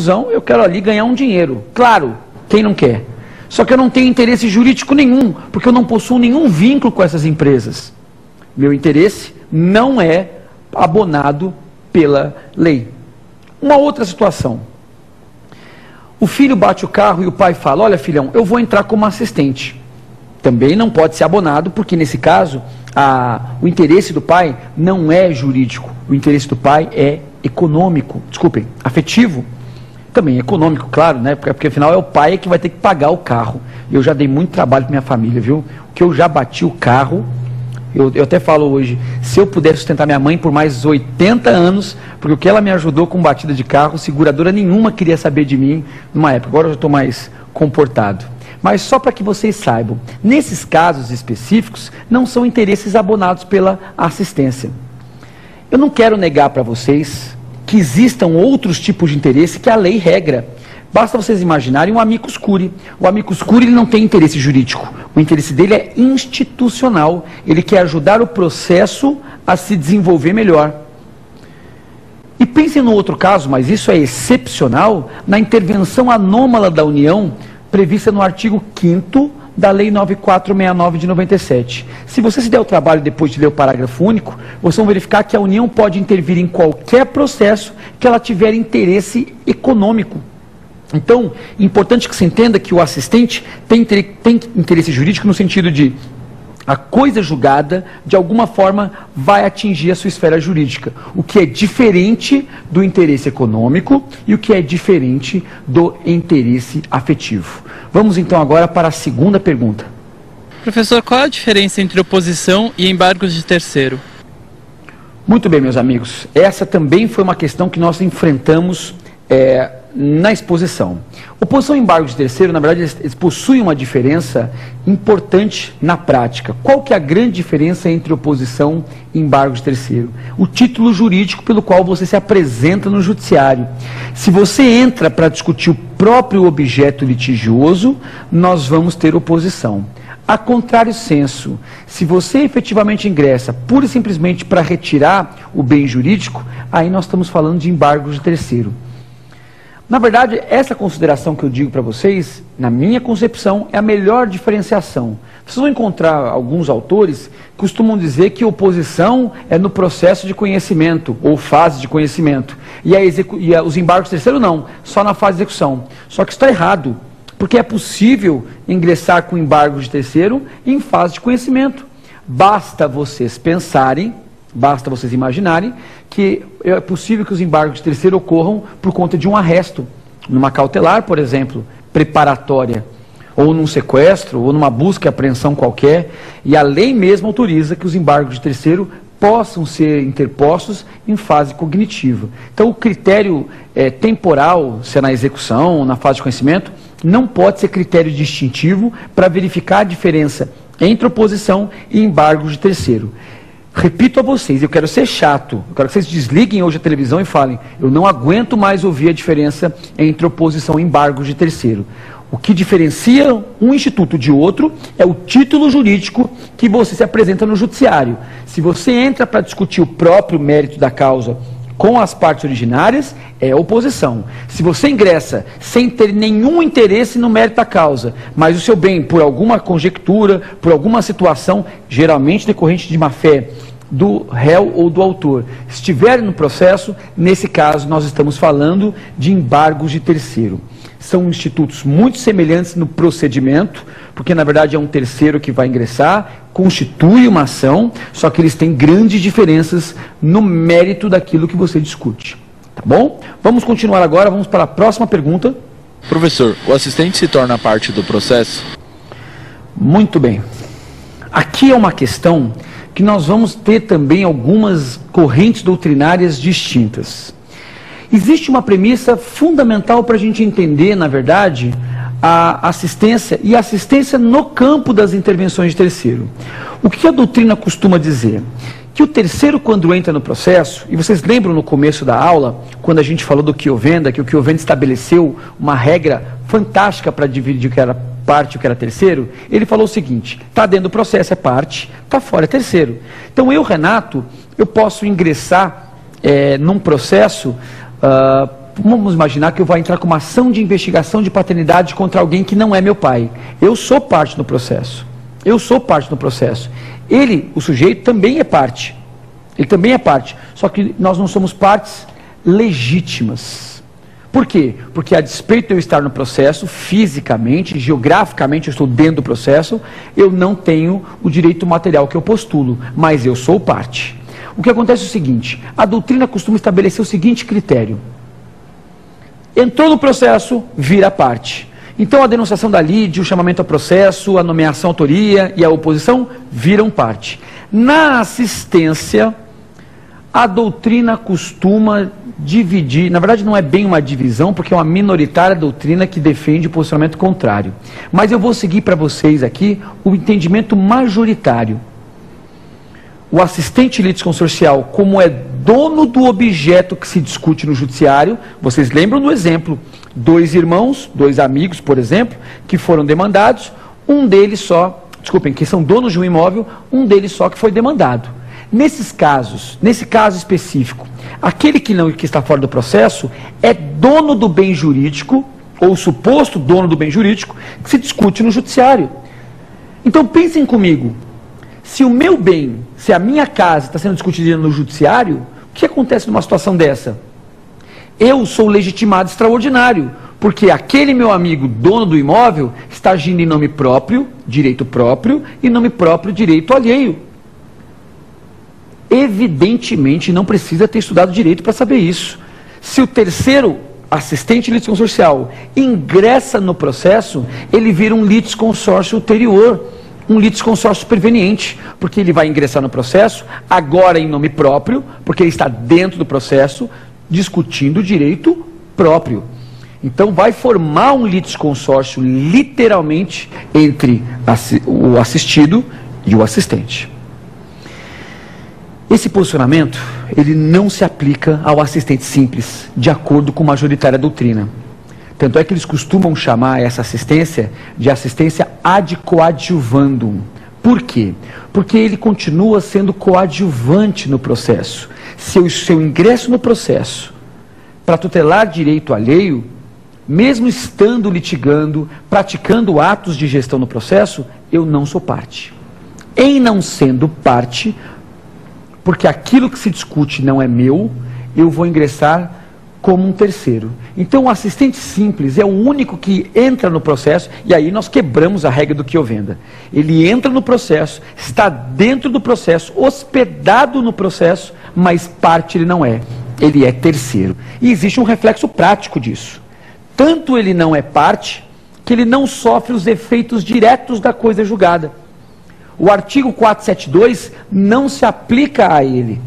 eu quero ali ganhar um dinheiro. Claro, quem não quer? Só que eu não tenho interesse jurídico nenhum, porque eu não possuo nenhum vínculo com essas empresas. Meu interesse não é abonado pela lei. Uma outra situação. O filho bate o carro e o pai fala, olha filhão, eu vou entrar como assistente. Também não pode ser abonado, porque nesse caso, o interesse do pai não é jurídico. O interesse do pai é econômico, desculpem, afetivo. Também econômico, claro, né? Porque afinal é o pai que vai ter que pagar o carro. Eu já dei muito trabalho para minha família, viu? Que eu já bati o carro. Eu até falo hoje, se eu puder sustentar minha mãe por mais 80 anos, porque o que ela me ajudou com batida de carro, seguradora nenhuma queria saber de mim numa época. Agora eu já estou mais comportado. Mas só para que vocês saibam, nesses casos específicos, não são interesses abonados pela assistência. Eu não quero negar para vocês que existam outros tipos de interesse que a lei regra. Basta vocês imaginarem um amicus curiae. O amicus curiae ele não tem interesse jurídico. O interesse dele é institucional. Ele quer ajudar o processo a se desenvolver melhor. E pensem no outro caso, mas isso é excepcional, na intervenção anômala da União, prevista no artigo 5º da Lei 9469 de 97. Se você se der o trabalho depois de ler o parágrafo único, vocês vão verificar que a União pode intervir em qualquer processo que ela tiver interesse econômico. Então, é importante que se entenda que o assistente tem interesse jurídico no sentido de a coisa julgada, de alguma forma, vai atingir a sua esfera jurídica, o que é diferente do interesse econômico e o que é diferente do interesse afetivo. Vamos então agora para a segunda pergunta. Professor, qual a diferença entre oposição e embargos de terceiro? Muito bem, meus amigos. Essa também foi uma questão que nós enfrentamos na exposição. Oposição e embargo de terceiro, na verdade, eles possuem uma diferença importante na prática. Qual que é a grande diferença entre oposição e embargo de terceiro? O título jurídico pelo qual você se apresenta no judiciário. Se você entra para discutir o próprio objeto litigioso, nós vamos ter oposição. A contrário senso, se você efetivamente ingressa pura e simplesmente para retirar o bem jurídico, aí nós estamos falando de embargo de terceiro. Na verdade, essa consideração que eu digo para vocês, na minha concepção, é a melhor diferenciação. Vocês vão encontrar alguns autores que costumam dizer que oposição é no processo de conhecimento, ou fase de conhecimento, e os embargos de terceiro não, só na fase de execução. Só que isso está errado, porque é possível ingressar com embargo de terceiro em fase de conhecimento. Basta vocês pensarem, basta vocês imaginarem que é possível que os embargos de terceiro ocorram por conta de um arresto, numa cautelar, por exemplo, preparatória, ou num sequestro, ou numa busca e apreensão qualquer, e a lei mesmo autoriza que os embargos de terceiro possam ser interpostos em fase cognitiva. Então o critério temporal, se é na execução ou na fase de conhecimento, não pode ser critério distintivo para verificar a diferença entre oposição e embargos de terceiro. Repito a vocês, eu quero ser chato, eu quero que vocês desliguem hoje a televisão e falem, eu não aguento mais ouvir a diferença entre oposição e embargos de terceiro. O que diferencia um instituto de outro é o título jurídico que você se apresenta no judiciário. Se você entra para discutir o próprio mérito da causa com as partes originárias, é oposição. Se você ingressa sem ter nenhum interesse no mérito da causa, mas o seu bem, por alguma conjectura, por alguma situação, geralmente decorrente de má-fé do réu ou do autor, estiver no processo, nesse caso nós estamos falando de embargos de terceiro. São institutos muito semelhantes no procedimento, porque na verdade é um terceiro que vai ingressar, constitui uma ação, só que eles têm grandes diferenças no mérito daquilo que você discute. Tá bom? Vamos continuar agora, vamos para a próxima pergunta. Professor, o assistente se torna parte do processo? Muito bem. Aqui é uma questão que nós vamos ter também algumas correntes doutrinárias distintas. Existe uma premissa fundamental para a gente entender, na verdade, a assistência e a assistência no campo das intervenções de terceiro. O que a doutrina costuma dizer? Que o terceiro, quando entra no processo, e vocês lembram no começo da aula, quando a gente falou do Chiovenda, que o Chiovenda estabeleceu uma regra fantástica para dividir o que era parte e o que era terceiro, ele falou o seguinte, está dentro do processo é parte, está fora é terceiro. Então eu, Renato, eu posso ingressar num processo vamos imaginar que eu vou entrar com uma ação de investigação de paternidade contra alguém que não é meu pai. Eu sou parte no processo. Eu sou parte no processo. Ele, o sujeito, também é parte. Ele também é parte. Só que nós não somos partes legítimas. Por quê? Porque a despeito de eu estar no processo, fisicamente, geograficamente, eu estou dentro do processo, eu não tenho o direito material que eu postulo, mas eu sou parte. O que acontece é o seguinte, a doutrina costuma estabelecer o seguinte critério. Entrou no processo, vira parte. Então a denunciação da lide, o chamamento a processo, a nomeação à autoria e a oposição viram parte. Na assistência, a doutrina costuma dividir, na verdade não é bem uma divisão, porque é uma minoritária doutrina que defende o posicionamento contrário. Mas eu vou seguir para vocês aqui o entendimento majoritário. O assistente litisconsorcial, como é dono do objeto que se discute no judiciário, vocês lembram do exemplo, 2 irmãos, 2 amigos, por exemplo, que foram demandados, um deles só, desculpem, que são donos de um imóvel, um deles só que foi demandado. Nesses casos, nesse caso específico, aquele que está fora do processo é dono do bem jurídico, ou suposto dono do bem jurídico, que se discute no judiciário. Então pensem comigo, se o meu bem, se a minha casa está sendo discutida no judiciário, o que acontece numa situação dessa? Eu sou legitimado extraordinário, porque aquele meu amigo, dono do imóvel, está agindo em nome próprio, direito próprio, e nome próprio, direito alheio. Evidentemente, não precisa ter estudado direito para saber isso. Se o terceiro assistente litisconsorcial ingressa no processo, ele vira um litisconsórcio ulterior, um litisconsórcio superveniente, porque ele vai ingressar no processo, agora em nome próprio, porque ele está dentro do processo, discutindo o direito próprio. Então vai formar um litisconsórcio, literalmente, entre o assistido e o assistente. Esse posicionamento, ele não se aplica ao assistente simples, de acordo com a majoritária doutrina. Tanto é que eles costumam chamar essa assistência de assistência ad coadjuvandum. Por quê? Porque ele continua sendo coadjuvante no processo. Se eu ingresso no processo para tutelar direito alheio, mesmo estando litigando, praticando atos de gestão no processo, eu não sou parte. Em não sendo parte, porque aquilo que se discute não é meu, eu vou ingressar como um terceiro. Então o assistente simples é o único que entra no processo, e aí nós quebramos a regra do que eu venda. Ele entra no processo, está dentro do processo, hospedado no processo, mas parte ele não é. Ele é terceiro. E existe um reflexo prático disso. Tanto ele não é parte, que ele não sofre os efeitos diretos da coisa julgada. O artigo 472 não se aplica a ele.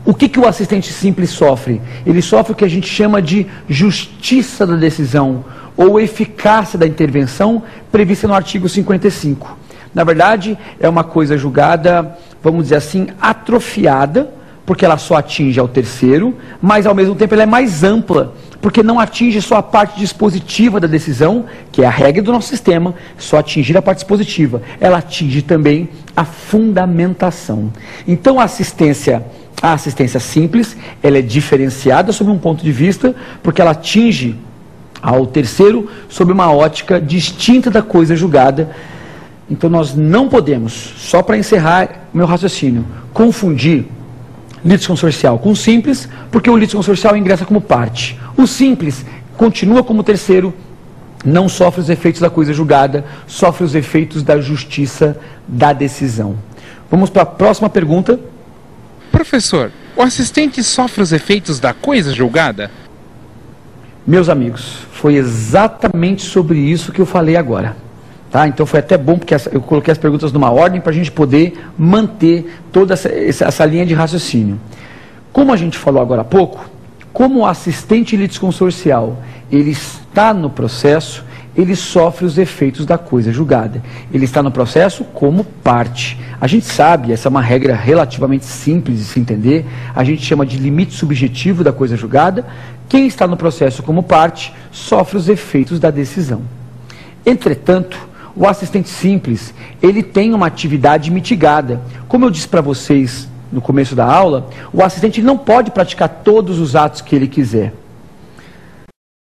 O que o assistente simples sofre? Ele sofre o que a gente chama de justiça da decisão, ou eficácia da intervenção, prevista no artigo 55. Na verdade, é uma coisa julgada, vamos dizer assim, atrofiada, porque ela só atinge ao terceiro, mas ao mesmo tempo ela é mais ampla, porque não atinge só a parte dispositiva da decisão, que é a regra do nosso sistema, só atingir a parte dispositiva. Ela atinge também a fundamentação. Então a assistência simples, ela é diferenciada sob um ponto de vista, porque ela atinge ao terceiro sob uma ótica distinta da coisa julgada. Então nós não podemos, só para encerrar meu raciocínio, confundir litisconsorcial com simples, porque o litisconsorcial ingressa como parte. O simples continua como terceiro, não sofre os efeitos da coisa julgada, sofre os efeitos da justiça da decisão. Vamos para a próxima pergunta. Professor, o assistente sofre os efeitos da coisa julgada? Meus amigos, foi exatamente sobre isso que eu falei agora. Tá? Então foi até bom, porque eu coloquei as perguntas numa ordem para a gente poder manter toda essa linha de raciocínio. Como a gente falou agora há pouco, como o assistente litisconsorcial, ele está no processo, ele sofre os efeitos da coisa julgada. Ele está no processo como parte. A gente sabe, essa é uma regra relativamente simples de se entender, a gente chama de limite subjetivo da coisa julgada. Quem está no processo como parte, sofre os efeitos da decisão. Entretanto, o assistente simples, ele tem uma atividade mitigada. Como eu disse para vocês no começo da aula, o assistente não pode praticar todos os atos que ele quiser.